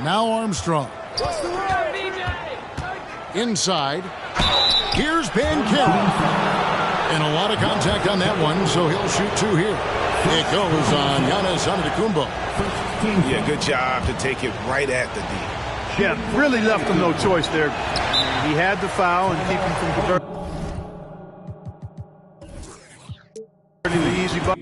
Now Armstrong. Inside. Here's Bankero. And a lot of contact on that one, so he'll shoot two here. It goes on Giannis Antetokounmpo. Yeah, good job to take it right at the D. Yeah, really left him no choice there. He had the foul and keep him from converting the easy bucket.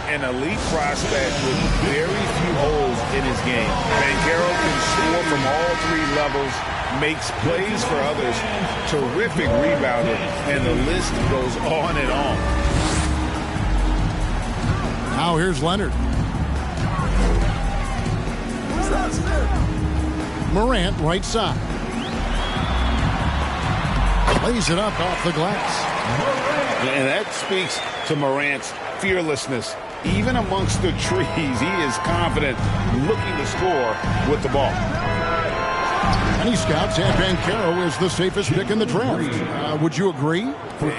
An elite prospect with very few holes in his game. Bankero can score from all three levels, makes plays for others, terrific rebounder, and the list goes on and on. Now here's Leonard. Morant right side. Lays it up off the glass. And that speaks to Morant's fearlessness. Even amongst the trees, he is confident, looking to score with the ball. Many scouts had Bankero as the safest pick in the draft. Would you agree?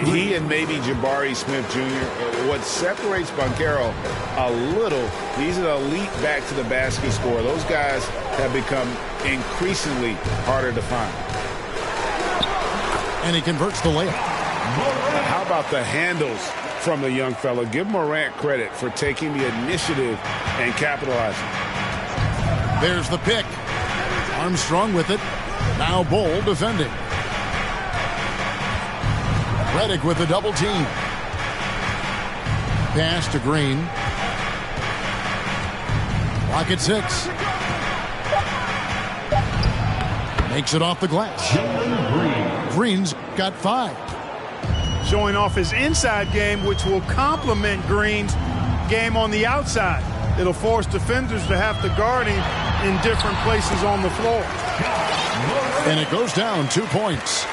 He and maybe Jabari Smith Jr. What separates Bankero a little, he's an elite back-to-the-basket scorer. Those guys have become increasingly harder to find. And he converts the layup. How about the handles from the young fella? Give Morant credit for taking the initiative and capitalizing. There's the pick. Armstrong with it. Now Bull defending. Redick with a double team. Pass to Green. Clock at 6. Makes it off the glass. Green's got 5. Showing off his inside game, which will complement Green's game on the outside. It'll force defenders to have to guard him in different places on the floor. And it goes down 2 points.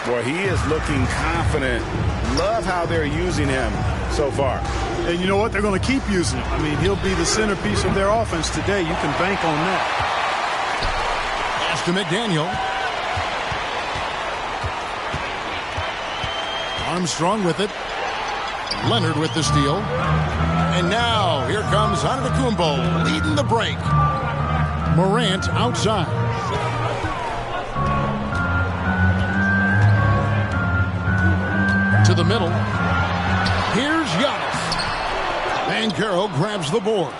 Boy, he is looking confident. Love how they're using him so far. And you know what? They're going to keep using him. I mean, he'll be the centerpiece of their offense today. You can bank on that. Pass to McDaniel. Armstrong with it. Leonard with the steal. And now here comes Antetokounmpo leading the break. Morant outside. To the middle. Here's Giannis. Bankero grabs the board.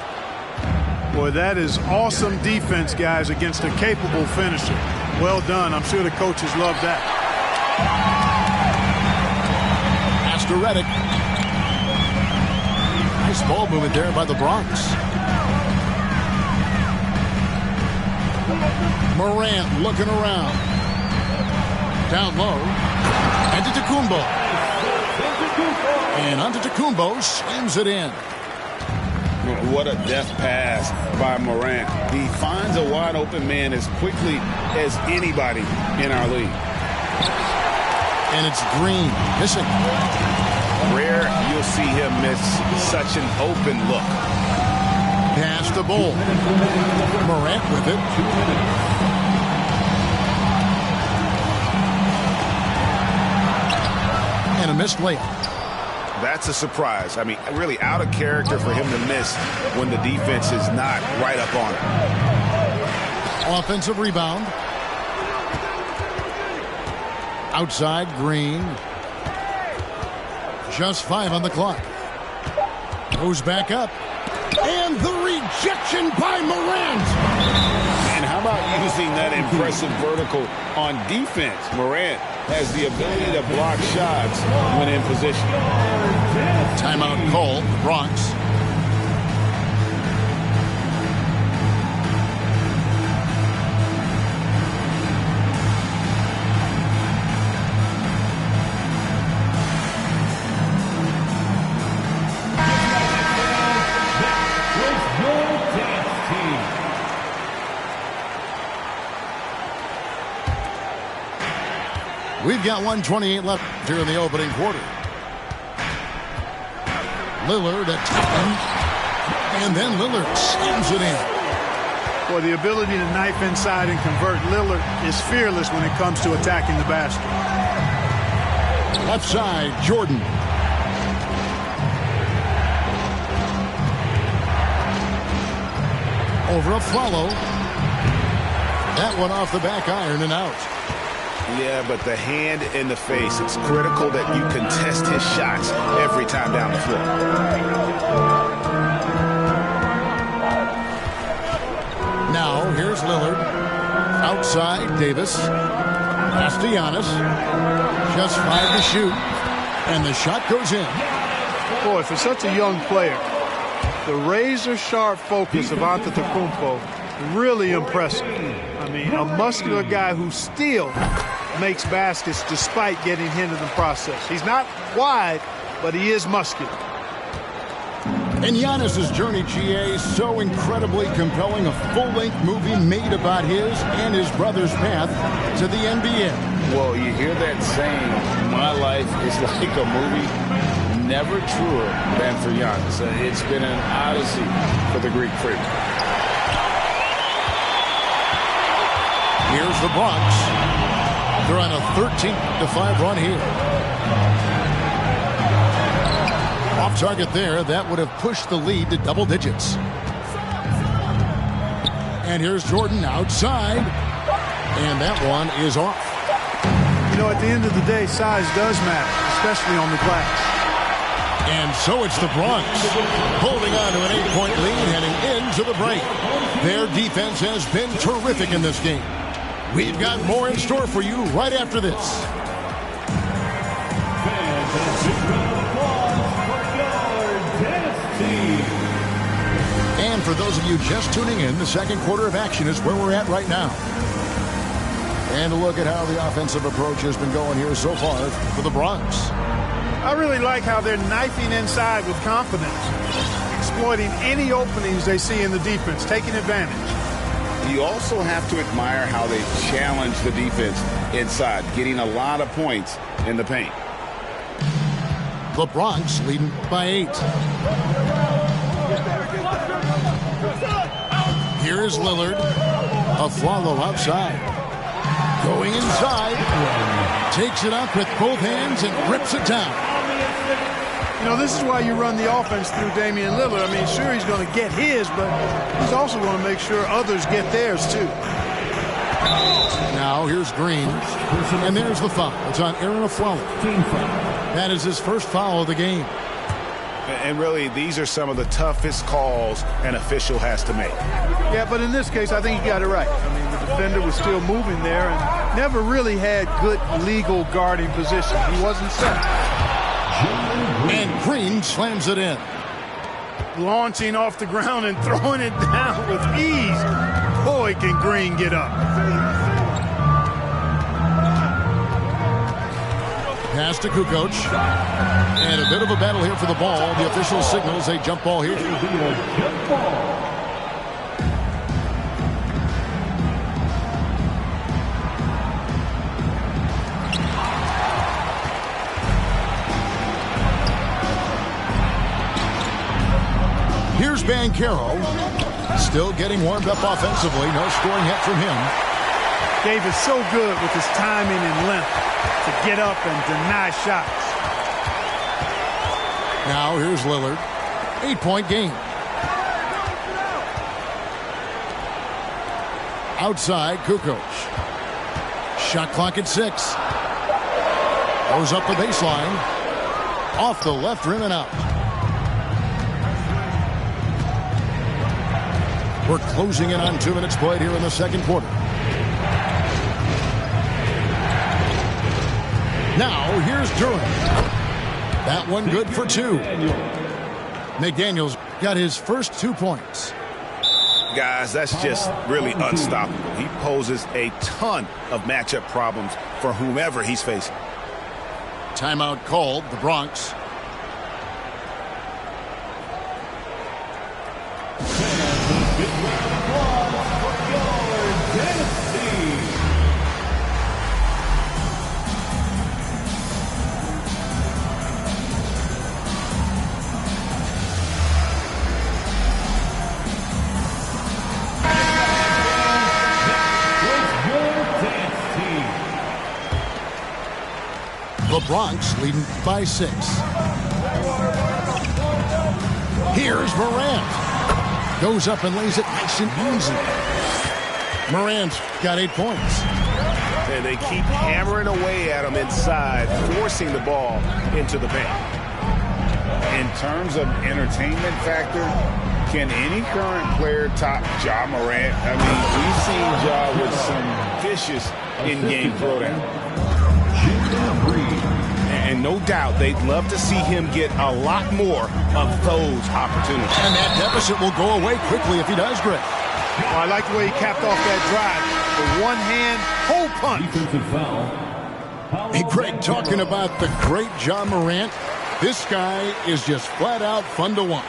Boy, that is awesome defense, guys, against a capable finisher. Well done. I'm sure the coaches love that. To Redick. Nice ball movement there by the Bronx. Morant looking around. Down low. Antetokounmpo. And Antetokounmpo slams it in. What a deft pass by Morant. He finds a wide open man as quickly as anybody in our league. And it's Green missing. Rare you'll see him miss such an open look. Pass to Bull. Morant with it. And a missed layup. That's a surprise. I mean, really out of character for him to miss when the defense is not right up on him. Offensive rebound. Outside, Green. Just 5 on the clock. Goes back up. And the rejection by Morant. And how about using that impressive vertical on defense. Morant has the ability to block shots when in position. Timeout called, Bronx. We've got 1:28 left here in the opening quarter. Lillard at top, and then Lillard slams it in. Boy, the ability to knife inside and convert. Lillard is fearless when it comes to attacking the basket. Left side, Jordan. Over a follow. That one off the back iron and out. Yeah, but the hand in the face, it's critical that you contest his shots every time down the floor. Now, here's Lillard. Outside, Davis. Pass to Giannis. Just 5 to shoot. And the shot goes in. Boy, for such a young player, the razor-sharp focus of Antetokounmpo, really impressive. I mean, a muscular guy who still makes baskets despite getting hit in the process. He's not wide, but he is muscular. And Giannis's journey, GA, so incredibly compelling. A full-length movie made about his and his brother's path to the NBA. Well, you hear that saying, my life is like a movie. Never truer than for Giannis. It's been an odyssey for the Greek freak. Here's the Bronx. They're on a 13-5 run here. Off target there. That would have pushed the lead to double digits. And here's Jordan outside. And that one is off. You know, at the end of the day, size does matter, especially on the glass. And so it's the Bronx holding on to an 8-point lead heading into the break. Their defense has been terrific in this game. We've got more in store for you right after this. And for those of you just tuning in, the second quarter of action is where we're at right now. And a look at how the offensive approach has been going here so far for the Bronx. I really like how they're knifing inside with confidence, exploiting any openings they see in the defense, taking advantage. You also have to admire how they challenge the defense inside, getting a lot of points in the paint. The Bronx leading by 8. Here is Lillard. A follow outside. Going inside. Takes it up with both hands and rips it down. You know, this is why you run the offense through Damian Lillard. I mean, sure, he's going to get his, but he's also going to make sure others get theirs, too. Now, here's Green. And there's the foul. It's on Aaron Aflalo. That is his first foul of the game. And really, these are some of the toughest calls an official has to make. Yeah, but in this case, I think he got it right. I mean, the defender was still moving there and never really had good legal guarding position. He wasn't set. And Green slams it in. Launching off the ground and throwing it down with ease. Boy, can Green get up. Pass to Kukoc. And a bit of a battle here for the ball. The official signals a jump ball here. Here's Banchero. Still getting warmed up offensively. No scoring yet from him. Davis so good with his timing and length to get up and deny shots. Now here's Lillard. 8-point game. Outside, Kukoc. Shot clock at 6. Goes up the baseline. Off the left rim and out. We're closing in on 2 minutes played here in the second quarter. Now here's Durham. That one good for 2. McDaniels got his first 2 points. Guys, that's just really unstoppable. He poses a ton of matchup problems for whomever he's facing. Timeout called, the Bronx. The Bronx leading by 6. Here's Morant. Goes up and lays it nice and easy. Morant's got 8 points. And they keep hammering away at him inside, forcing the ball into the paint. In terms of entertainment factor, can any current player top Ja Morant? I mean, we've seen Ja with some vicious in-game throwdown. And no doubt they'd love to see him get a lot more of those opportunities. And that deficit will go away quickly if he does, Greg. Well, I like the way he capped off that drive. The one-hand hole punch. Hey, Greg, talking about the great Ja Morant, this guy is just flat-out fun to watch.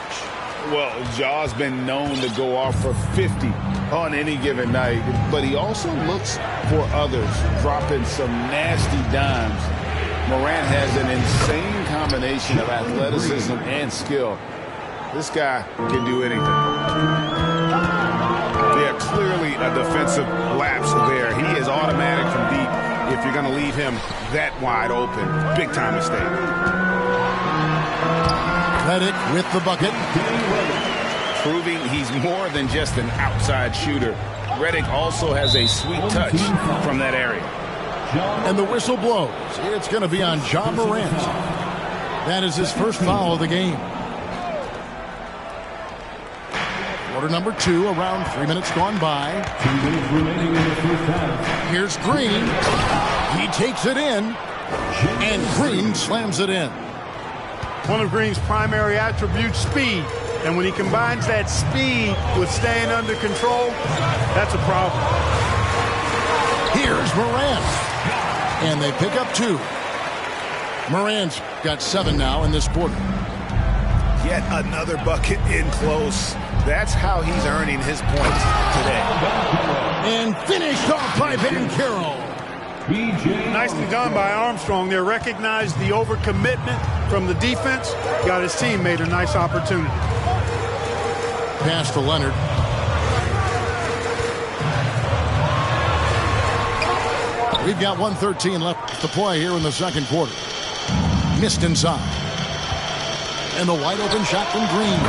Well, Ja's been known to go off for 50 on any given night, but he also looks for others, dropping some nasty dimes. Morant has an insane combination of athleticism and skill. This guy can do anything. Yeah, clearly a defensive lapse there. He is automatic from deep if you're going to leave him that wide open. Big time mistake. Redick with the bucket. Proving he's more than just an outside shooter. Redick also has a sweet touch from that area. And the whistle blows. It's going to be on Ja Morant. That is his first foul of the game. Quarter number 2, around 3 minutes gone by. 2 minutes remaining in the first half. Here's Green. He takes it in. And Green slams it in. One of Green's primary attributes, speed. And when he combines that speed with staying under control, that's a problem. Here's Morant. And they pick up 2. Morant's got 7 now in this quarter. Yet another bucket in close. That's how he's earning his points today. And finished off by Banchero. Nicely done by Armstrong there. Recognized the overcommitment from the defense. Got his teammate a nice opportunity. Pass to Leonard. We've got 1:13 left to play here in the second quarter. Missed inside. And the wide open shot from Green.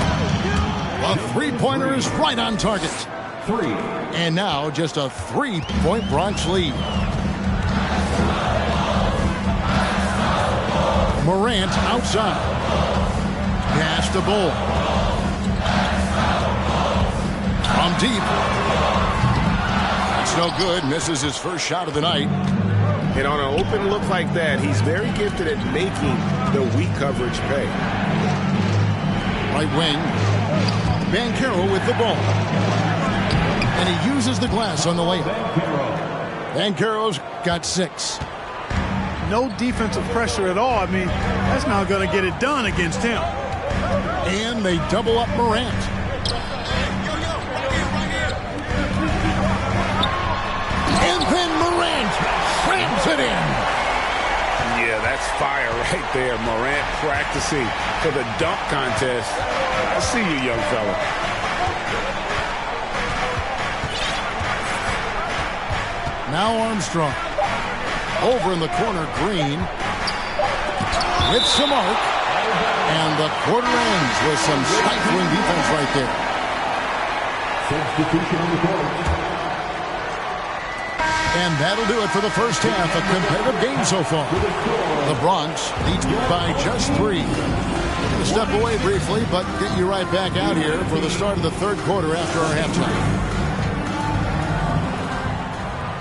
The three-pointer is right on target. 3. And now just a 3-point Bronx lead. Morant outside. Pass to Bull. From deep. That's no good. Misses his first shot of the night. And on an open look like that, he's very gifted at making the weak coverage pay. Right wing. Banchero with the ball. And he uses the glass on the layup. Banchero's got 6. No defensive pressure at all. I mean, that's not going to get it done against him. And they double up Morant. And then Morant slams it in. Yeah, that's fire right there. Morant practicing for the dunk contest. I see you, young fella. Now Armstrong. Over in the corner, Green. With some arc. And the quarter ends with some stifling defense right there. Substitution on the court. And that'll do it for the first half. A competitive game so far. The Bronx leads by just 3. Going to step away briefly, but get you right back out here for the start of the third quarter after our halftime.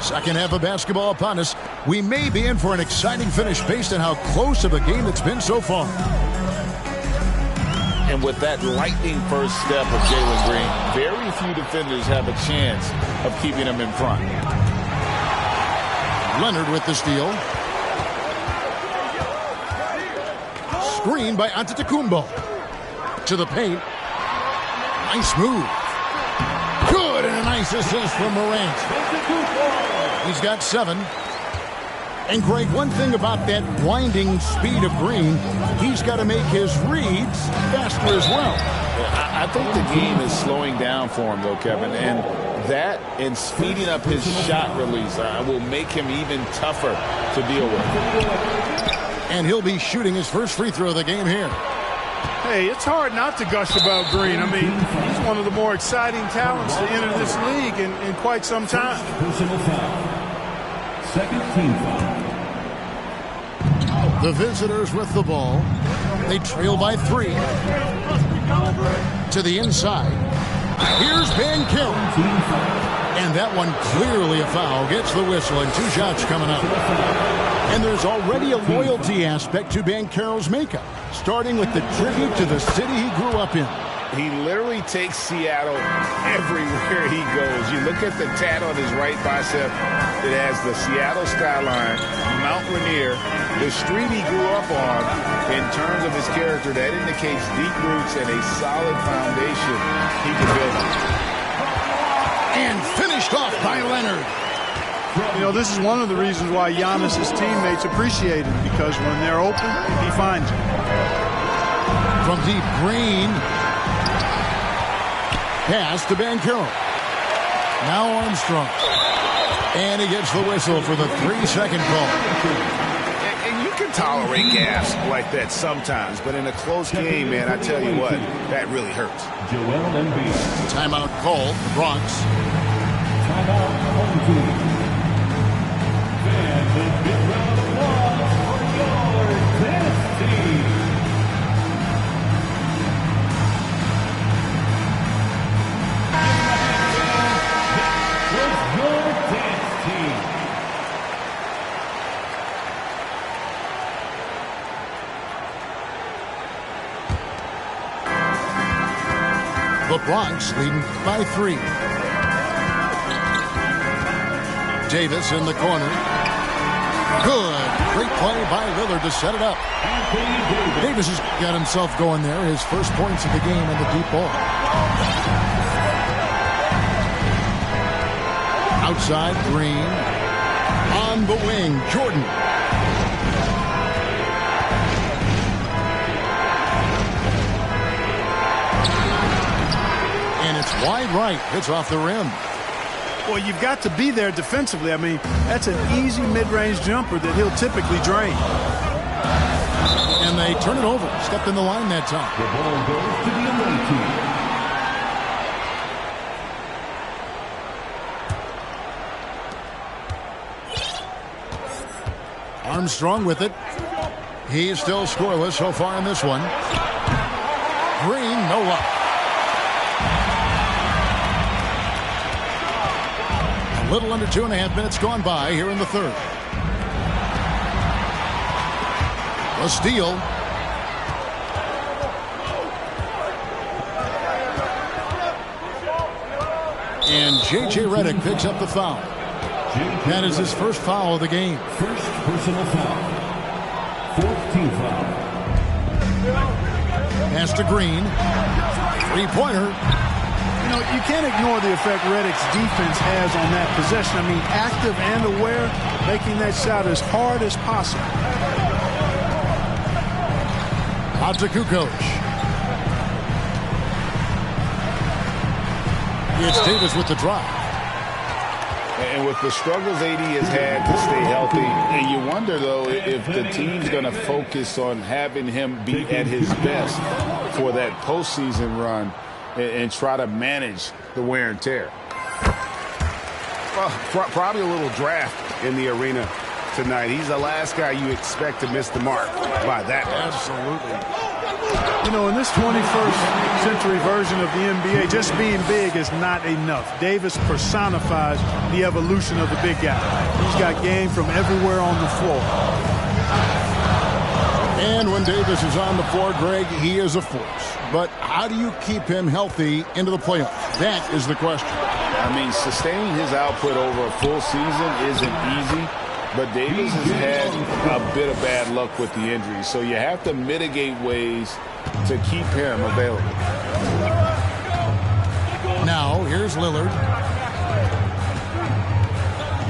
Second half of basketball upon us. We may be in for an exciting finish based on how close of a game it's been so far. And with that lightning first step of Jalen Green, very few defenders have a chance of keeping him in front. Leonard with the steal. Screen by Antetokounmpo. To the paint. Nice move. Good, and a nice assist from Morant. He's got 7. And, Greg, one thing about that blinding speed of Green, he's got to make his reads faster as well. I think the game is slowing down for him, though, Kevin. And that and speeding up his shot release will make him even tougher to deal with. And he'll be shooting his first free throw of the game here. Hey, it's hard not to gush about Green. I mean, he's one of the more exciting talents to enter this league in quite some time. Personal foul. Second team foul. The visitors with the ball. They trail by 3. To the inside. Here's Banchero. And that one clearly a foul. Gets the whistle and 2 shots coming up. And there's already a loyalty aspect to Banchero's makeup, starting with the tribute to the city he grew up in. He literally takes Seattle everywhere he goes. You look at the tat on his right bicep. It has the Seattle skyline, Mount Rainier, the street he grew up on. In terms of his character, that indicates deep roots and a solid foundation he can build on. And finished off by Leonard. You know, this is one of the reasons why Giannis's teammates appreciate him, because when they're open, he finds them. From deep, Green. Pass to Banchero. Now Armstrong. And he gets the whistle for the 3-second call. And you can tolerate gas like that sometimes, but in a close game, man, I tell you what, that really hurts. Joel Embiid. Timeout called, the Bronx. Timeout, home team. And a big round of applause for your tennis team. The Bronx leading by 3. Davis in the corner. Good. Great play by Lillard to set it up. Davis has got himself going there. His first points of the game on the deep ball. Outside, Green. On the wing, Jordan. And it's wide right. It's off the rim. Well, you've got to be there defensively. I mean, that's an easy mid-range jumper that he'll typically drain. And they turn it over. Stepped in the line that time. The ball goes to the away team. Armstrong with it. He's still scoreless so far in this one. Green, no luck. A little under 2.5 minutes gone by here in the third. A steal. And J.J. Redick picks up the foul. That is his first foul of the game. First personal foul. Fourth team foul. Pass to Green. 3-pointer. You know, you can't ignore the effect Redick's defense has on that possession. I mean, active and aware, making that shot as hard as possible. Out to Kukoc. It's Davis with the drive. And with the struggles AD has had to stay healthy, and you wonder, though, if the team's going to focus on having him be at his best for that postseason run and try to manage the wear and tear. Well, probably a little draft in the arena tonight. He's the last guy you expect to miss the mark by that much. Absolutely. You know, in this 21st century version of the NBA, just being big is not enough. Davis personifies the evolution of the big guy. He's got game from everywhere on the floor. And when Davis is on the floor, Greg, he is a force. But how do you keep him healthy into the playoffs? That is the question. I mean, sustaining his output over a full season isn't easy, but Davis has had a bit of bad luck with the injuries, so you have to mitigate ways to keep him available. Now, here's Lillard.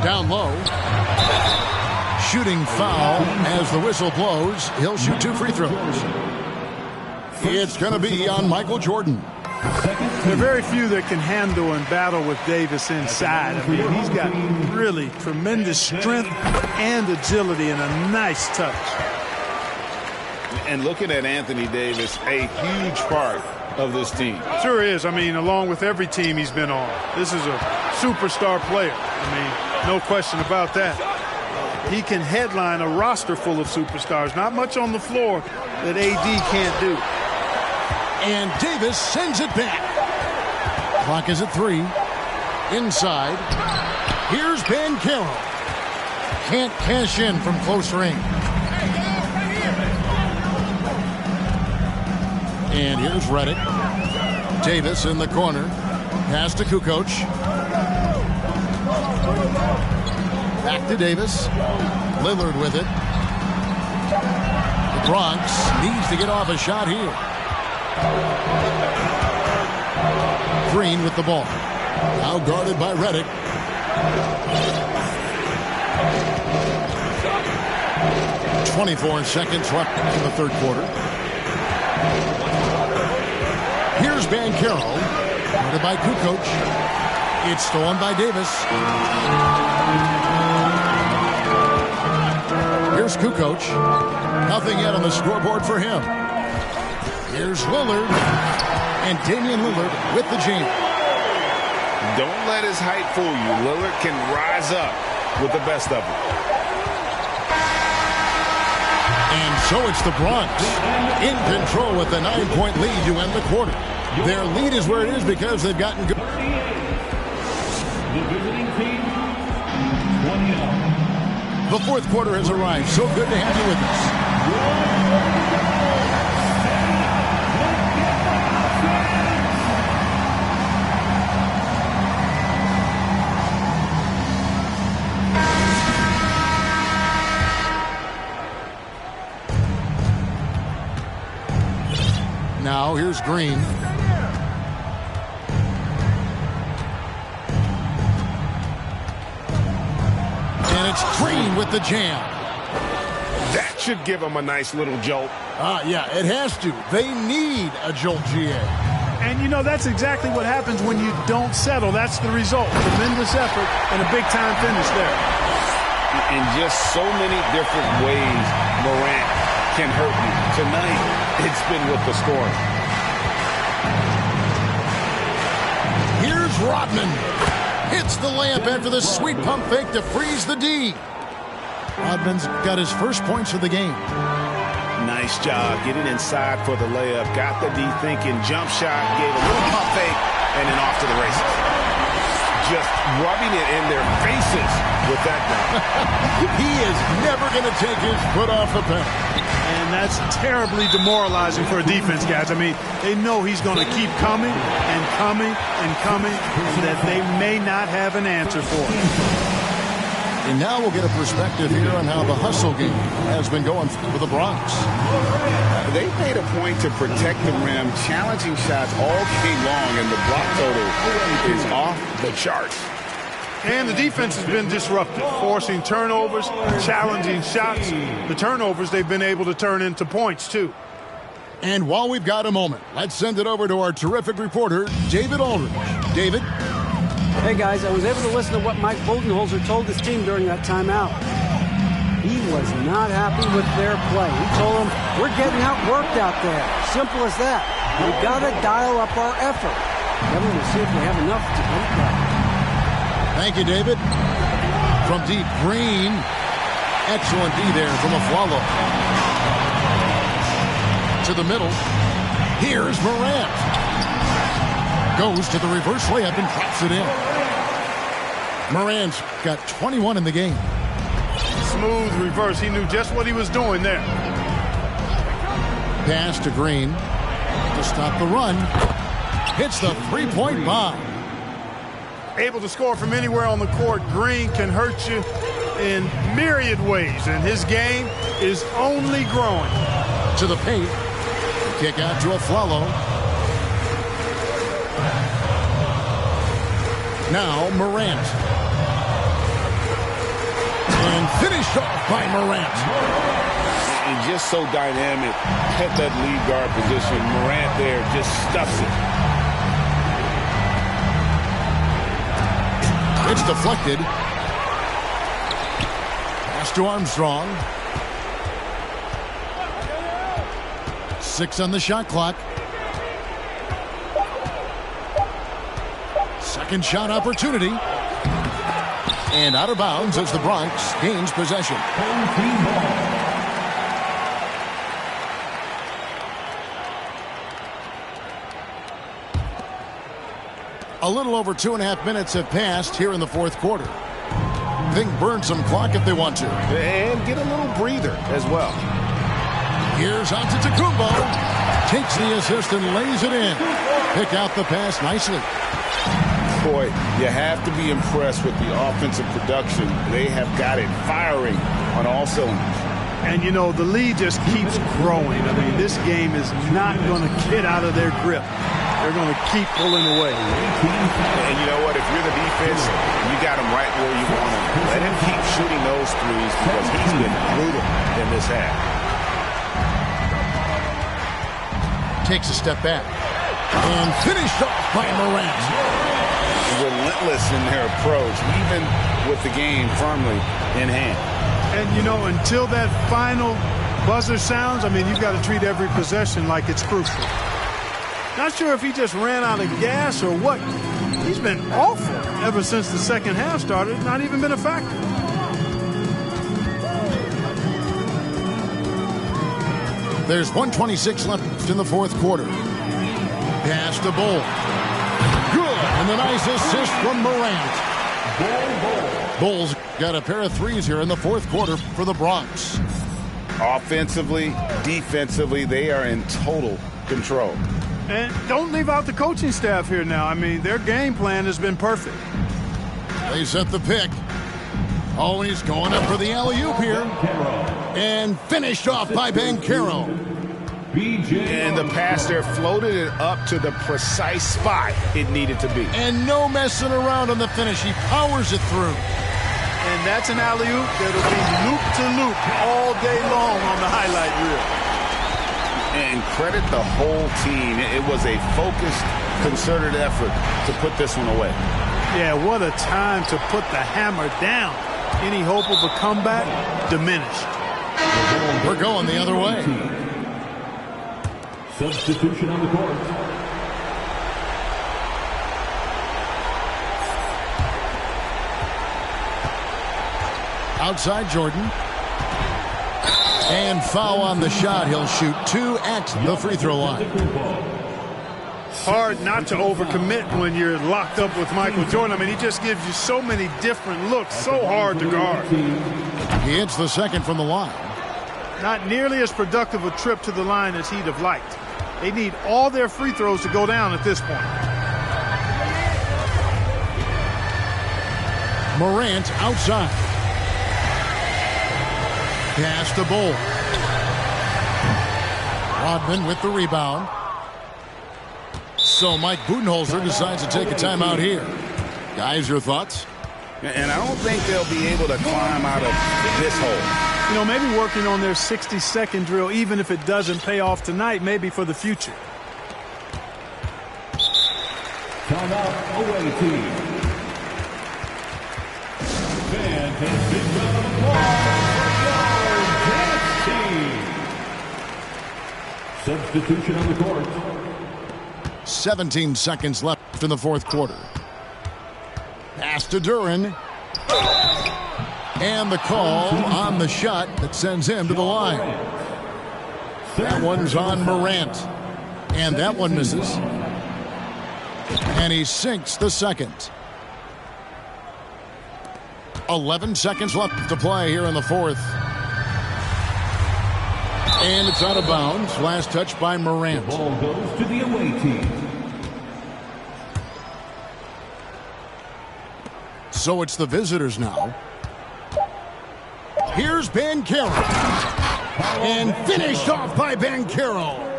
Down low. Shooting foul as the whistle blows. He'll shoot 2 free throws. It's going to be on Michael Jordan. There are very few that can handle and battle with Davis inside. I mean, he's got really tremendous strength and agility and a nice touch. And looking at Anthony Davis, a huge part of this team. Sure is. I mean, along with every team he's been on. This is a superstar player. I mean, no question about that. He can headline a roster full of superstars. Not much on the floor that AD can't do. And Davis sends it back. Clock is at 3. Inside. Here's Banchero. Can't cash in from close range. And here's Redick. Davis in the corner. Pass to Kukoc. Back to Davis. Lillard with it. The Bronx needs to get off a shot here. Green with the ball. Now guarded by Redick. "24 seconds left in the third quarter. Here's Banchero. Guarded by Kukoc. It's stolen by Davis. Here's Kukoc. Nothing yet on the scoreboard for him. Here's Lillard. And Damian Lillard with the jam. Don't let his height fool you. Lillard can rise up with the best of them. And so it's the Bronx in control with a 9-point lead to end the quarter. Their lead is where it is because they've gotten good. The visiting team, 20. The fourth quarter has arrived. So good to have you with us. Now here's Green. And it's Green with the jam. That should give him a nice little jolt. Yeah, it has to. They need a jolt, GA. And, you know, that's exactly what happens when you don't settle. That's the result. Tremendous effort and a big-time finish there. In just so many different ways, Morant can hurt you. Tonight, it's been with the scoring. Here's Rodman. Hits the layup after the sweet pump fake to freeze the D. Rodman's got his first points of the game. Nice job getting inside for the layup. Got the D thinking. Jump shot. Gave a little pump fake. And then off to the races. Just rubbing it in their faces with that dunk. He is never going to take his foot off the pedal. And that's terribly demoralizing for a defense, guys. I mean, they know he's going to keep coming and coming and coming, and that they may not have an answer for it. And now we'll get a perspective here on how the hustle game has been going for the Bronx. They made a point to protect the rim, challenging shots all game long, and the block total is off the charts. And the defense has been disruptive, forcing turnovers, challenging shots. The turnovers they've been able to turn into points, too. And while we've got a moment, let's send it over to our terrific reporter, David Aldridge. David? Hey, guys, I was able to listen to what Mike Budenholzer told his team during that timeout. He was not happy with their play. He told them, we're getting outworked out there. Simple as that. We've got to dial up our effort. Then we'll see if we have enough to beat that. Thank you, David. From deep, Green. Excellent D there from Aflalo. To the middle. Here's Morant. Goes to the reverse layup and drops it in. Morant's got 21 in the game. Smooth reverse. He knew just what he was doing there. Pass to Green to stop the run. Hits the three-point bomb. Able to score from anywhere on the court. Green can hurt you in myriad ways, and his game is only growing. To the paint. Kick out to Aflalo. Now Morant. And finished off by Morant. And just so dynamic at that lead guard position. Morant there just stuffs it. It's deflected. Pass to Armstrong. 6 on the shot clock. Second shot opportunity. And out of bounds as the Bronx gains possession. A little over 2.5 minutes have passed here in the fourth quarter. They can burn some clock if they want to. And get a little breather as well. Here's Antetokounmpo. Takes the assist and lays it in. Pick out the pass nicely. Boy, you have to be impressed with the offensive production. They have got it firing on all cylinders. And, you know, the lead just keeps growing. I mean, this game is not going to get out of their grip. They're going to keep pulling away. And you know what? If you're the defense, you got him right where you want him. Let him keep shooting those threes because he's been brutal in this half. Takes a step back. And finished off by Morant. Relentless in their approach, even with the game firmly in hand. And, you know, until that final buzzer sounds, I mean, you've got to treat every possession like it's crucial. Not sure if he just ran out of gas or what. He's been awful ever since the second half started. Not even been a factor. There's 1:26 left in the fourth quarter. Pass to Bull. Good. And a nice assist from Morant. Bull's got a pair of threes here in the fourth quarter for the Bronx. Offensively, defensively, they are in total control. And don't leave out the coaching staff here now. I mean, their game plan has been perfect. They set the pick. Oh, and he's going up for the alley-oop here. And finished off by Banchero. And the pass there floated it up to the precise spot it needed to be. And no messing around on the finish. He powers it through. And that's an alley-oop that'll be loop-to-loop all day long on the highlight reel. And credit the whole team. It was a focused, concerted effort to put this one away. Yeah, what a time to put the hammer down. Any hope of a comeback diminished. We're going the other way. Substitution on the court. Outside Jordan. And foul on the shot. He'll shoot 2 at the free throw line. Hard not to overcommit when you're locked up with Michael Jordan. I mean, he just gives you so many different looks, so hard to guard. He hits the second from the line. Not nearly as productive a trip to the line as he'd have liked. They need all their free throws to go down at this point. Morant outside. Pass to Bull. Rodman with the rebound. So Mike Budenholzer decides to take a timeout here. Guys, your thoughts? And I don't think they'll be able to climb out of this hole. You know, maybe working on their 60-second drill, even if it doesn't pay off tonight, maybe for the future. Timeout, away team. Fan has been done on the floor. Substitution on the court. 17 seconds left in the fourth quarter. Pass to Duran. And the call on the shot that sends him to the line. That one's on Morant. And that one misses. And he sinks the second. 11 seconds left to play here in the fourth. And it's out of bounds. Last touch by Morant. The ball goes to the away team. So it's the visitors now. Here's Banchero. And finished off by Banchero.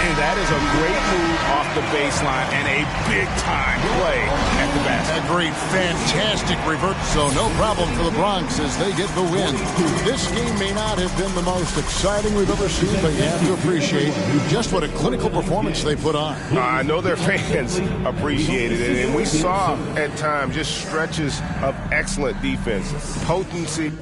And that is a great move off the baseline and a big-time play at the basket. Agreed. Fantastic revert. So no problem for the Bronx as they get the win. This game may not have been the most exciting we've ever seen, but you have to appreciate just what a clinical performance they put on. I know their fans appreciated it, and we saw at times just stretches of excellent defense, potency.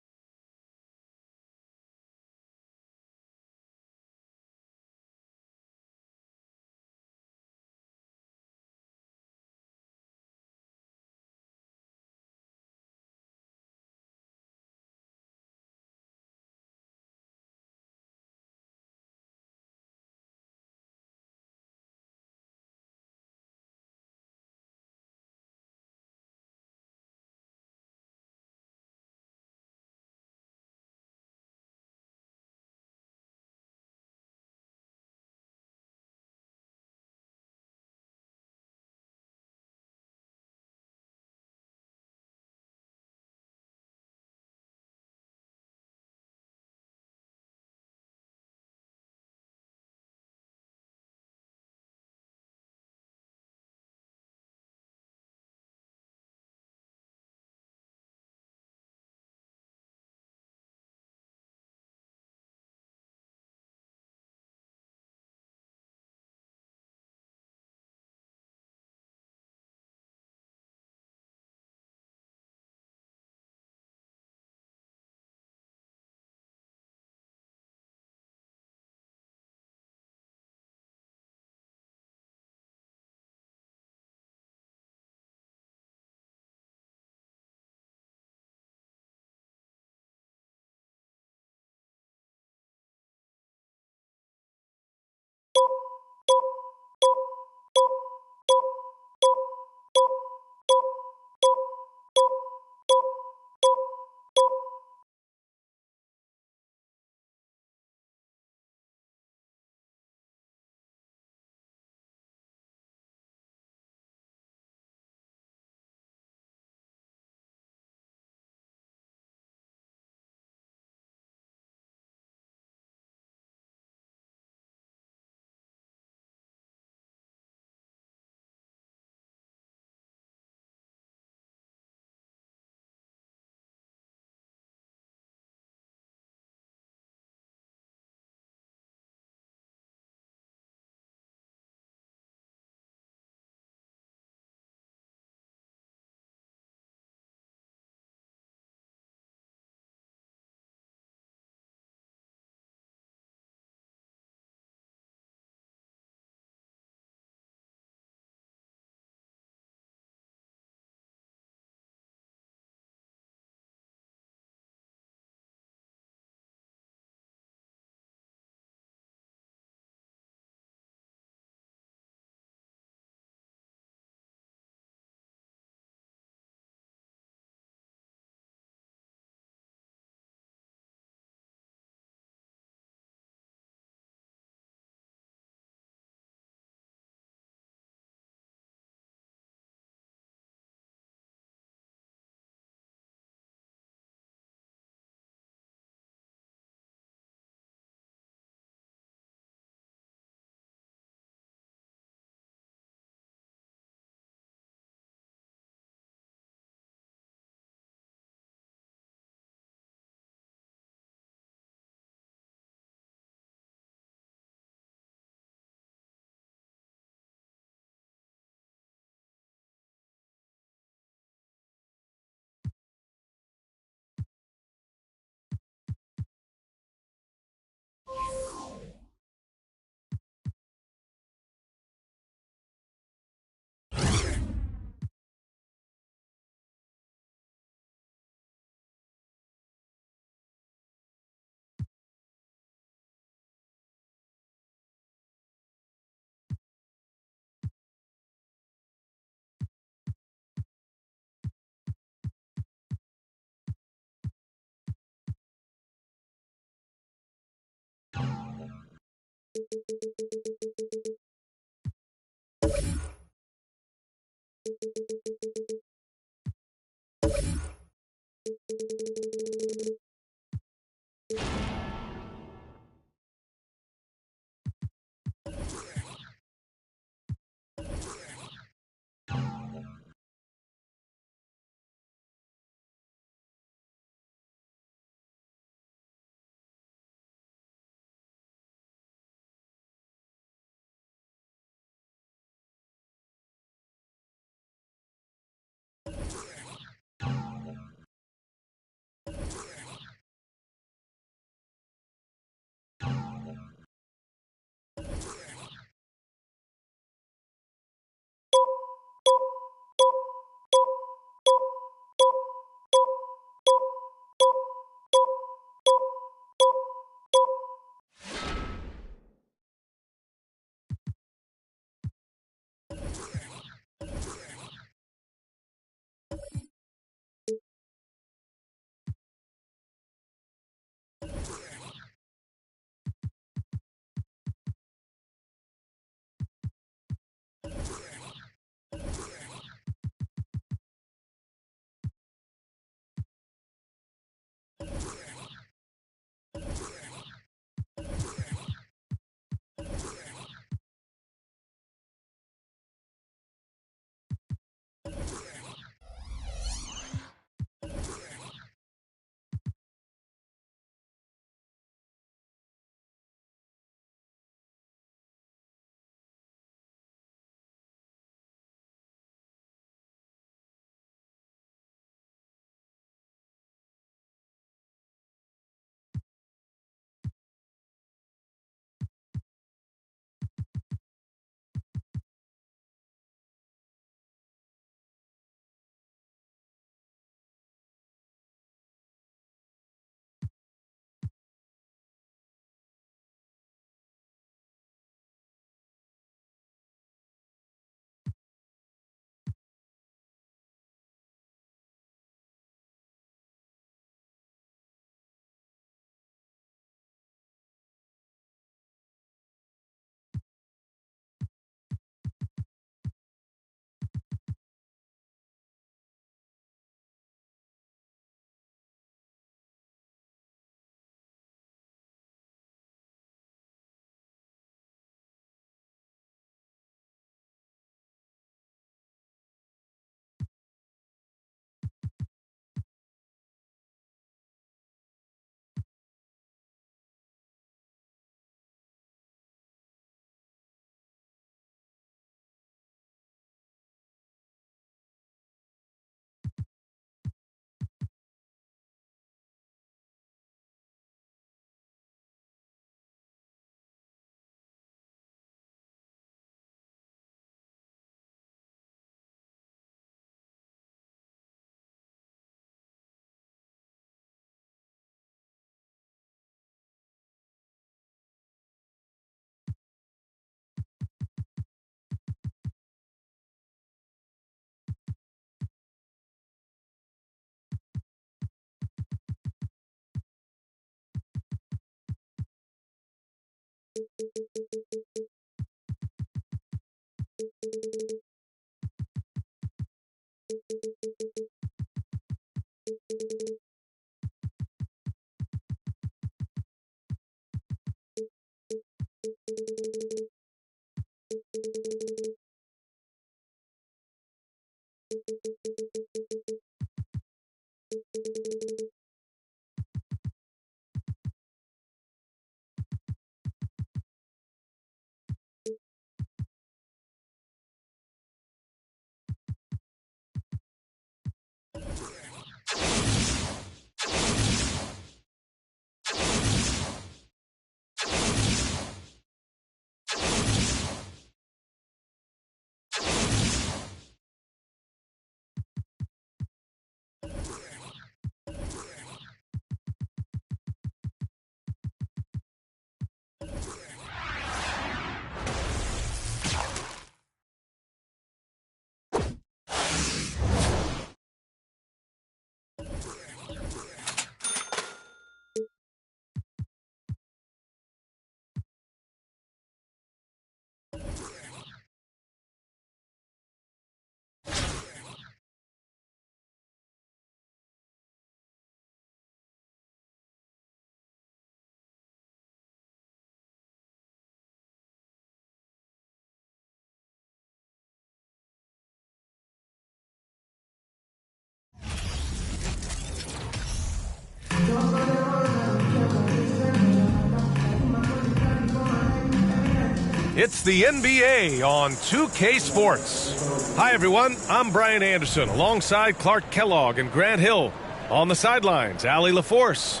It's the NBA on 2K Sports. Hi, everyone. I'm Brian Anderson alongside Clark Kellogg and Grant Hill. On the sidelines, Allie LaForce.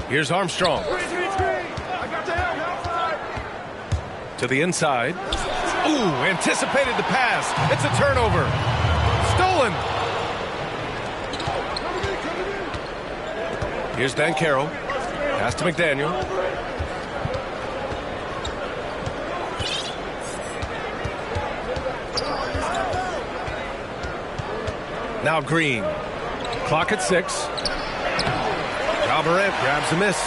Here's Armstrong. To the inside. Ooh, anticipated the pass. It's a turnover. Stolen. Here's Banchero. Pass to McDaniel. Now Green. Clock at 6. Ja Morant grabs a miss.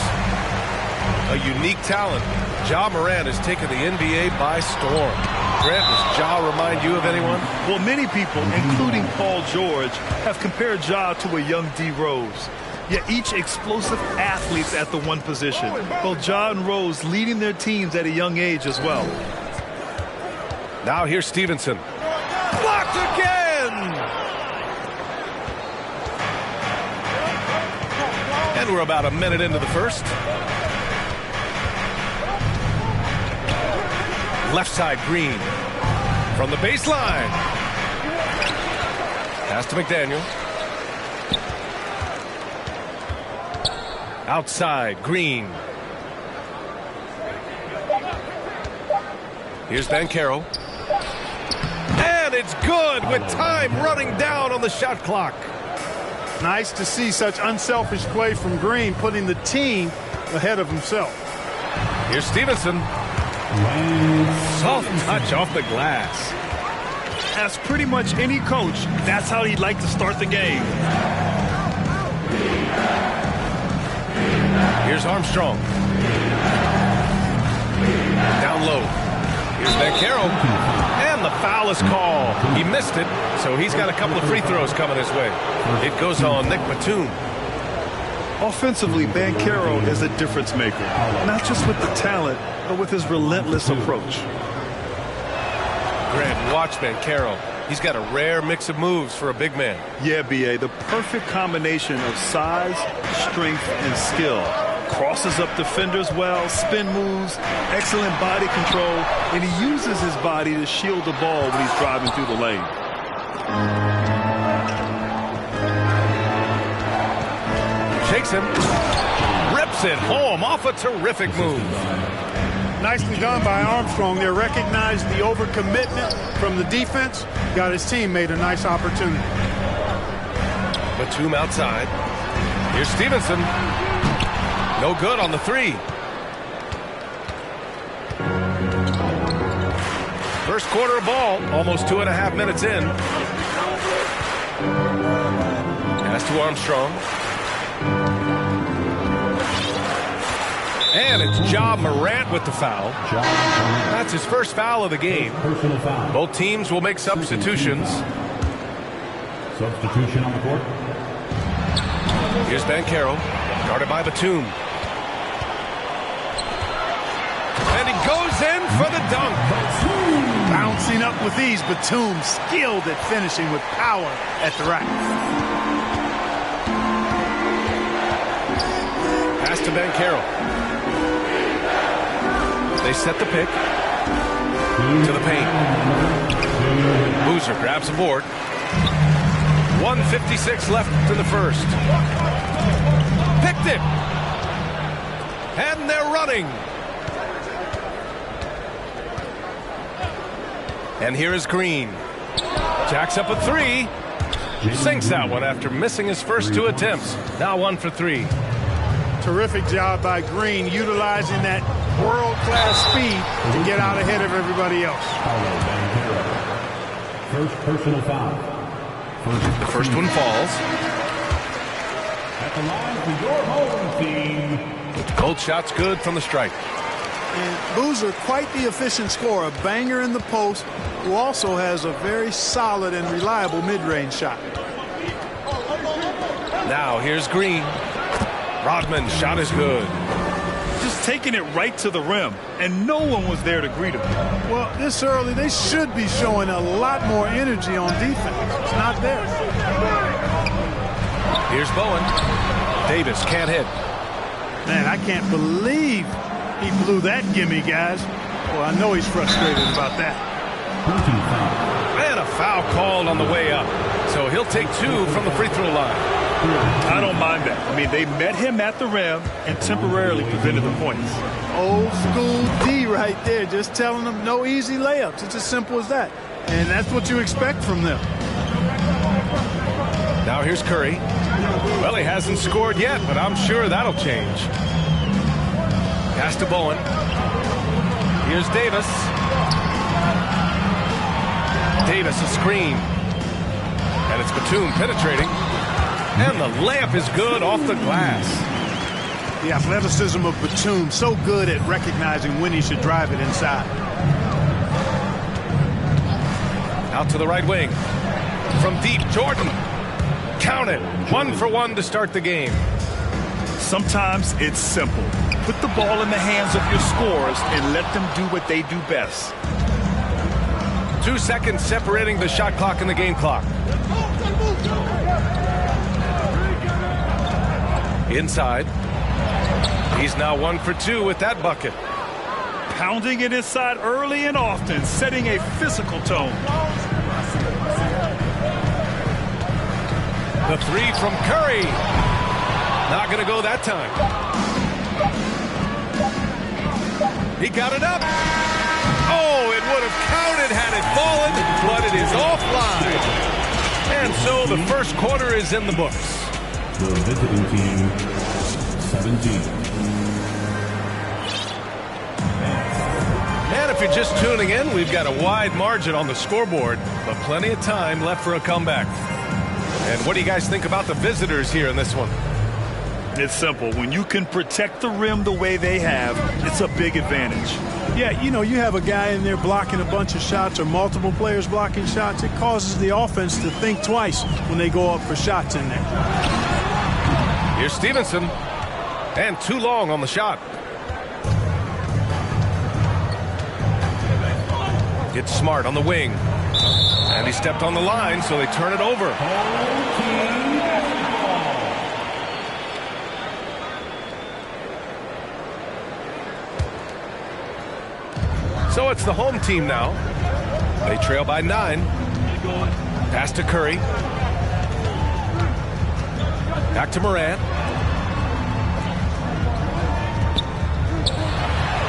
A unique talent. Ja Morant has taken the NBA by storm. Grant, does Ja remind you of anyone? Well, many people, including Paul George, have compared Ja to a young D. Rose. Yet each explosive athletes at the one position. Both Ja and Rose leading their teams at a young age as well. Now here's Stevenson. Blocked again! And we're about a minute into the first. Left side, Green. From the baseline. Pass to McDaniel. Outside, Green. Here's Banchero. And it's good with time running down on the shot clock. Nice to see such unselfish play from Green, putting the team ahead of himself. Here's Stevenson. Soft touch off the glass. As pretty much any coach, that's how he'd like to start the game. Here's Armstrong. Down low. Here's Banchero. And the foul is called. He missed it, so he's got a couple of free throws coming his way. It goes on Nick Batum. Offensively, Banchero is a difference maker. Not just with the talent, but with his relentless approach. Grant, watch Banchero. He's got a rare mix of moves for a big man. Yeah, B.A., the perfect combination of size, strength, and skill. Crosses up defenders well, spin moves, excellent body control, and he uses his body to shield the ball when he's driving through the lane. Shakes him, rips it home off a terrific move. Nicely done by Armstrong there. Recognized the overcommitment from the defense. Got his teammate a nice opportunity. Batum outside. Here's Stevenson. No good on the three. First quarter of ball, almost 2.5 minutes in. Pass to Armstrong. And it's Ja Morant with the foul. That's his first foul of the game. Both teams will make substitutions. Substitution on the court. Here's Banchero, guarded by Batum. And he goes in for the dunk. Bouncing up with ease, Batum skilled at finishing with power at the rack. Pass to Banchero. They set the pick to the paint. Boozer grabs the board. 1:56 left in the first. Picked it. And they're running. And here is Green. Jacks up a three. Sinks that one after missing his first 2 attempts. Now 1 for 3. Terrific job by Green, utilizing that world-class speed to get out ahead of everybody else. First personal foul. The first one falls. At the line for your home team. Both shots good from the stripe. And Boozer, quite the efficient scorer, a banger in the post, who also has a very solid and reliable mid-range shot. Now here's Green. Rodman's shot is good. Just taking it right to the rim, and no one was there to greet him. Well, this early, they should be showing a lot more energy on defense. It's not there. Here's Bowen. Davis can't hit. Man, I can't believe he blew that gimme, guys. Well, I know he's frustrated about that. And a foul called on the way up. So he'll take 2 from the free throw line. I don't mind that. I mean, they met him at the rim and temporarily prevented the points. Old school D right there, just telling them no easy layups. It's as simple as that. And that's what you expect from them. Now here's Curry. Well, he hasn't scored yet, but I'm sure that'll change. Pass to Bowen. Here's Davis. Davis a screen. And it's Batum penetrating. And the layup is good off the glass. The athleticism of Batum, so good at recognizing when he should drive it inside. Out to the right wing. From deep, Jordan. Count it. 1 for 1 to start the game. Sometimes it's simple. Put the ball in the hands of your scorers and let them do what they do best. 2 seconds separating the shot clock and the game clock. Inside. He's now 1 for 2 with that bucket. Pounding it inside early and often, setting a physical tone. The 3 from Curry. Not going to go that time. He got it up. Oh, it would have counted had it fallen, but it is offline. And so the first quarter is in the books. The visiting team, 17. And if you're just tuning in, we've got a wide margin on the scoreboard, but plenty of time left for a comeback. And what do you guys think about the visitors here in this one? It's simple. When you can protect the rim the way they have, it's a big advantage. Yeah, you know, you have a guy in there blocking a bunch of shots or multiple players blocking shots. It causes the offense to think twice when they go up for shots in there. Here's Stevenson. And too long on the shot. Gets Smart on the wing. And he stepped on the line, so they turn it over. So it's the home team now. They trail by 9. Pass to Curry. Back to Morant.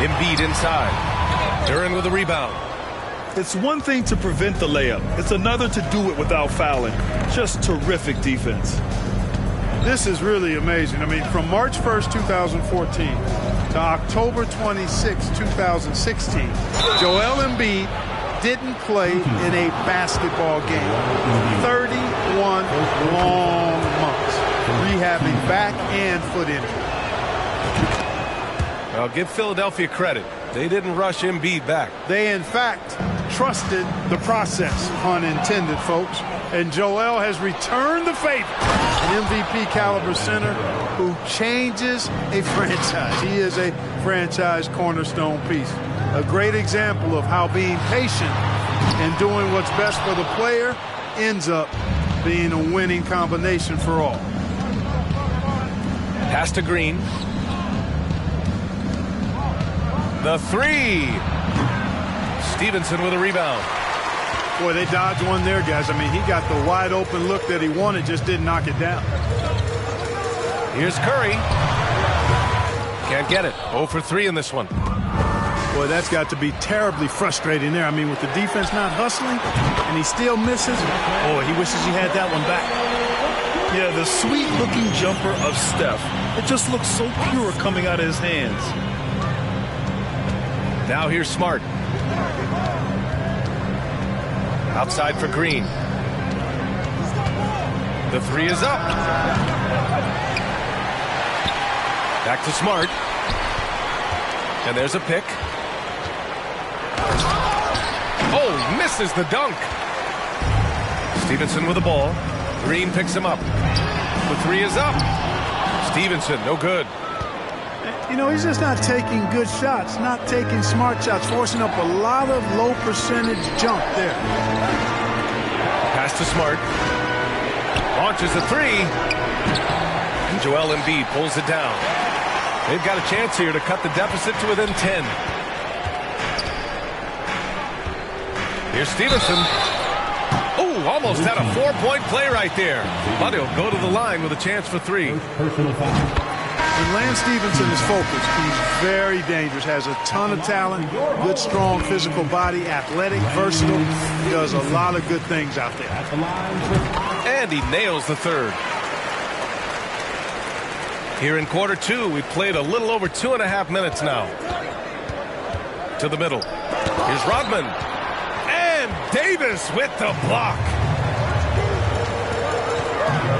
Embiid inside. Duran with a rebound. It's one thing to prevent the layup. It's another to do it without fouling. Just terrific defense. This is really amazing. I mean, from March 1st, 2014 to October 26, 2016, Joel Embiid didn't play in a basketball game. 31 long months rehabbing back and foot injury. Well, give Philadelphia credit. They didn't rush Embiid back. They, in fact, trusted the process, pun intended, folks. And Joel has returned the favor. An MVP caliber center who changes a franchise. He is a franchise cornerstone piece. A great example of how being patient and doing what's best for the player ends up being a winning combination for all. Pass to Green. The 3. Stevenson with a rebound. Boy, they dodged one there, guys. I mean, he got the wide open look that he wanted, just didn't knock it down. Here's Curry. Can't get it. 0 for 3 in this one. Boy, that's got to be terribly frustrating there. I mean, with the defense not hustling and he still misses. Boy, he wishes he had that one back. Yeah, the sweet-looking jumper of Steph. It just looks so pure coming out of his hands. Now here's Smart. Outside for Green. The 3 is up. Back to Smart. And there's a pick. Oh, misses the dunk. Stevenson with the ball. Green picks him up. The 3 is up. Stevenson, no good. You know, he's just not taking good shots, not taking smart shots, forcing up a lot of low percentage jump there. Pass to Smart. Launches the three. And Joel Embiid pulls it down. They've got a chance here to cut the deficit to within 10. Here's Stevenson. Oh, almost had a 4-point play right there. But he'll go to the line with a chance for three. When Lance Stevenson is focused, he's very dangerous, has a ton of talent, good, strong physical body, athletic, versatile. He does a lot of good things out there. And he nails the third. Here in quarter two, we've played a little over 2.5 minutes now. To the middle. Here's Rodman. And Davis with the block.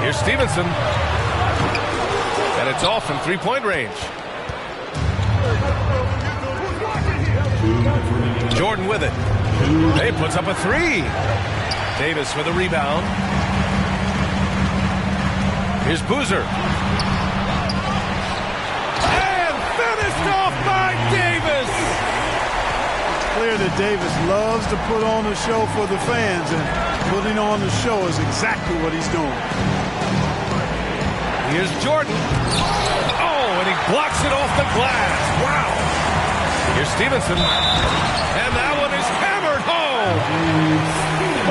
Here's Stevenson. And it's off from three-point range. Jordan with it. He puts up a three. Davis with a rebound. Here's Boozer. And finished off by Davis. It's clear that Davis loves to put on a show for the fans, and putting on the show is exactly what he's doing. Here's Jordan. Oh, and he blocks it off the glass. Wow. Here's Stevenson. And that one is hammered home.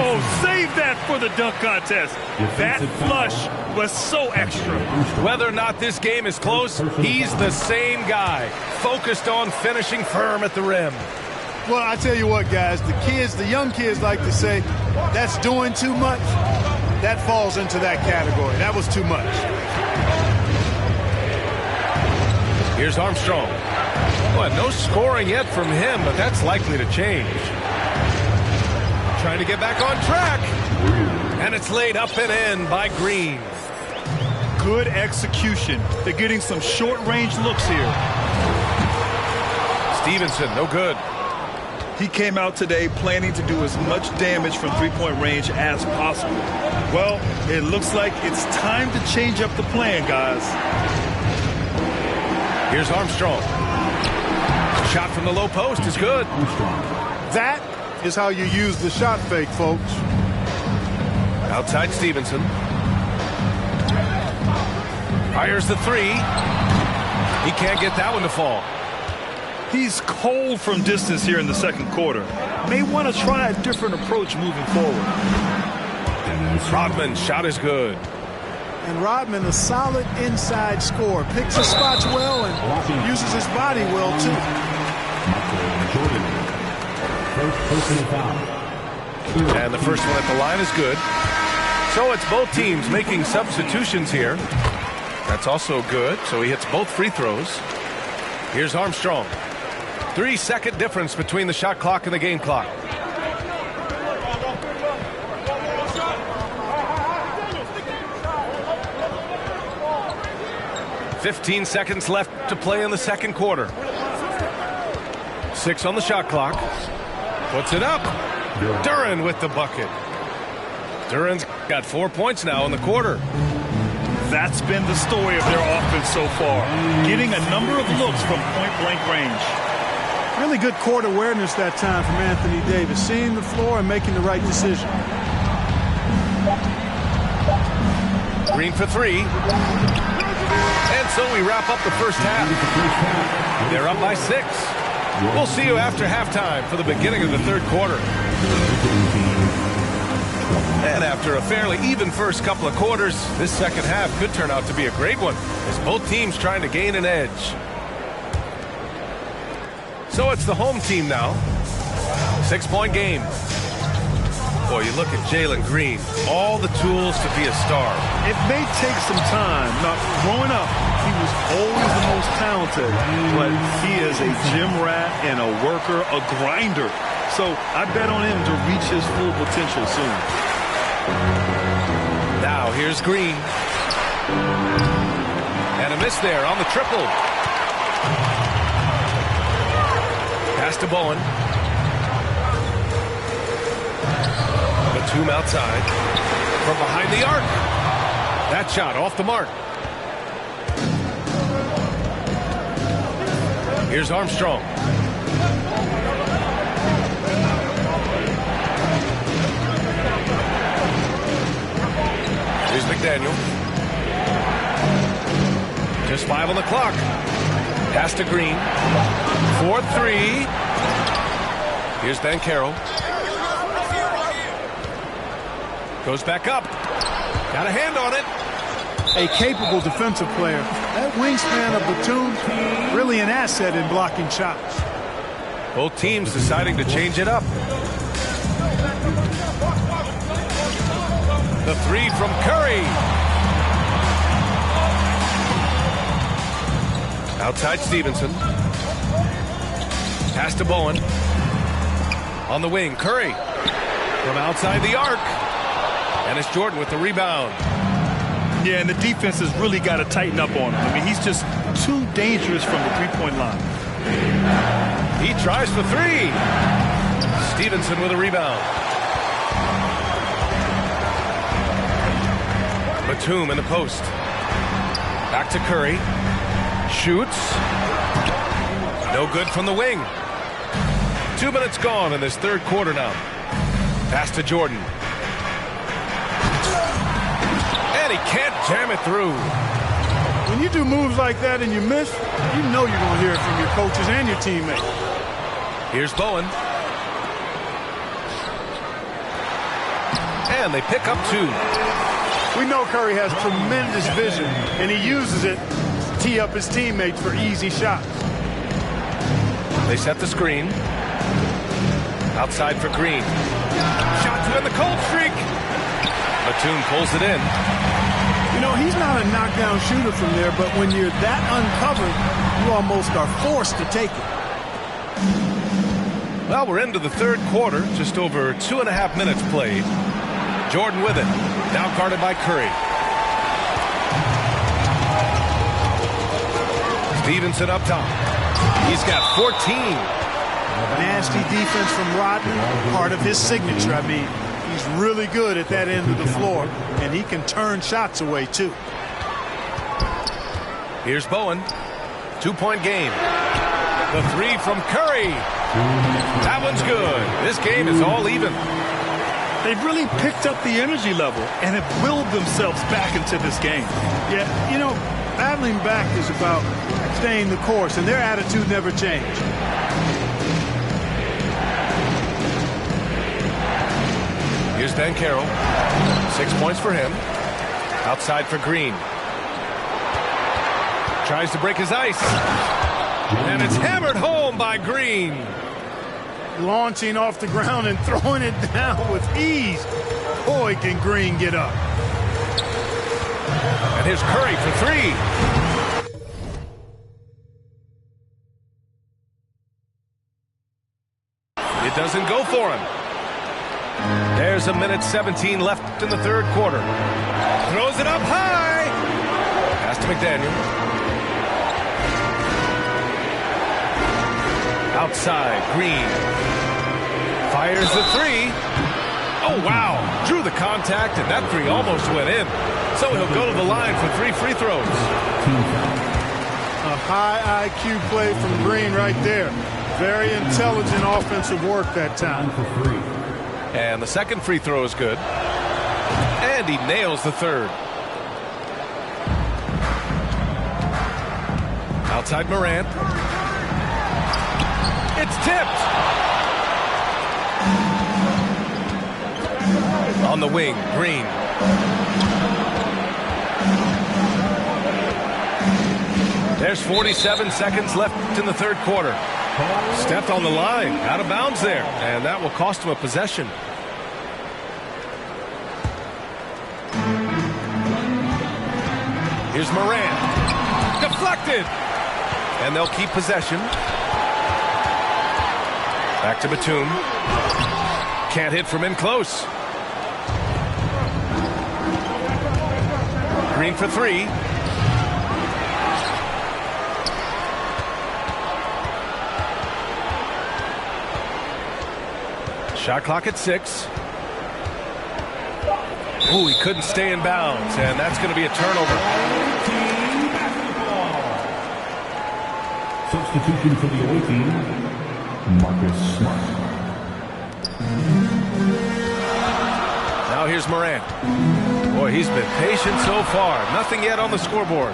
Oh, save that for the dunk contest. That flush was so extra. Whether or not this game is close, he's the same guy. Focused on finishing firm at the rim. Well, I tell you what, guys, the young kids like to say, that's doing too much. That falls into that category. That was too much. Here's Armstrong. Well, no scoring yet from him, but that's likely to change. Trying to get back on track. And it's laid up and in by Green. Good execution. They're getting some short-range looks here. Stevenson, no good. He came out today planning to do as much damage from three-point range as possible. Well, it looks like it's time to change up the plan, guys. Here's Armstrong. Shot from the low post is good. That is how you use the shot fake, folks. Outside Stevenson. Fires the three. He can't get that one to fall. He's cold from distance here in the second quarter. May want to try a different approach moving forward. Rodman's shot is good. And Rodman, a solid inside scorer, picks his spots well and uses his body well, too. And the first one at the line is good. So it's both teams making substitutions here. That's also good. So he hits both free throws. Here's Armstrong. 3-second difference between the shot clock and the game clock. 15 seconds left to play in the second quarter. 6 on the shot clock. Puts it up. Duren with the bucket. Duren's got 4 points now in the quarter. That's been the story of their offense so far. Getting a number of looks from point-blank range. Really good court awareness that time from Anthony Davis. Seeing the floor and making the right decision. Green for three. And so we wrap up the first half. They're up by 6. We'll see you after halftime for the beginning of the third quarter. And after a fairly even first couple of quarters, this second half could turn out to be a great one as both teams trying to gain an edge. So it's the home team now. 6-point game. Boy, you look at Jalen Green, all the tools to be a star. It may take some time. Now, growing up, he was always the most talented, but he is a gym rat and a worker, a grinder. So I bet on him to reach his full potential soon. Now here's Green. And a miss there on the triple. Pass to Bowen. Batum outside. From behind the arc. That shot off the mark. Here's Armstrong. Here's McDaniel. Just 5 on the clock. Pass to Green. 4-3. Here's Banchero. Goes back up. Got a hand on it. A capable defensive player. That wingspan of Batum, really an asset in blocking shots. Both teams deciding to change it up. The three from Curry. Outside Stevenson. Pass to Bowen. On the wing, Curry. From outside the arc. And it's Jordan with the rebound. Yeah, and the defense has really got to tighten up on him. I mean, he's just too dangerous from the three-point line. He tries for three. Stevenson with a rebound. Batum in the post. Back to Curry. Shoots. No good from the wing. 2 minutes gone in this third quarter now. Pass to Jordan. And he can't jam it through. When you do moves like that and you miss, you know you're going to hear it from your coaches and your teammates. Here's Bowen. And they pick up 2. We know Curry has tremendous vision, and he uses it to tee up his teammates for easy shots. They set the screen. Outside for Green. Shot to end the cold streak. Batum pulls it in. You know, he's not a knockdown shooter from there, but when you're that uncovered, you almost are forced to take it. Well, we're into the third quarter. Just over 2.5 minutes played. Jordan with it. Now guarded by Curry. Stevenson up top. He's got 14. Nasty defense from Rodman, part of his signature. I mean, he's really good at that end of the floor, and he can turn shots away, too. Here's Bowen. 2-point game. The three from Curry. That one's good. This game is all even. They've really picked up the energy level and have willed themselves back into this game. Yeah, you know, battling back is about staying the course, and their attitude never changed. Here's Banchero. 6 points for him. Outside for Green. Tries to break his ice. And it's hammered home by Green. Launching off the ground and throwing it down with ease. Boy, can Green get up. And here's Curry for three. It doesn't go for him. There's 1:17 left in the third quarter. Throws it up high. Pass to McDaniel. Outside, Green. Fires the three. Oh, wow. Drew the contact, and that three almost went in. So he'll go to the line for 3 free throws. A high IQ play from Green right there. Very intelligent offensive work that time. And the second free throw is good. And he nails the third. Outside Morant. It's tipped. On the wing, Green. There's 47 seconds left in the third quarter. Stepped on the line, out of bounds there, and that will cost him a possession. Here's Morant. Deflected. And they'll keep possession. Back to Batum. Can't hit from in close. Green for three. Shot clock at 6. Ooh, he couldn't stay in bounds, and that's going to be a turnover. Substitution for the away team, Marcus Smart. Now here's Morant. Boy, he's been patient so far. Nothing yet on the scoreboard.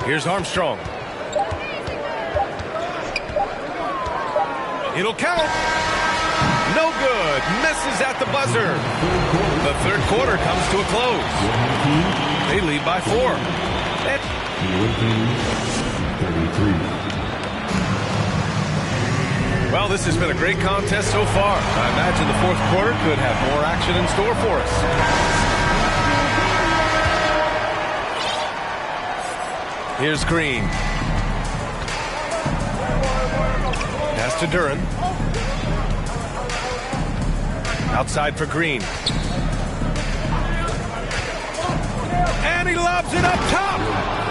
Here's Armstrong. It'll count. No good. Misses at the buzzer. The third quarter comes to a close. They lead by 4. Well, this has been a great contest so far. I imagine the fourth quarter could have more action in store for us. Here's Green. Pass to Duran. Outside for Green. And he lobs it up top.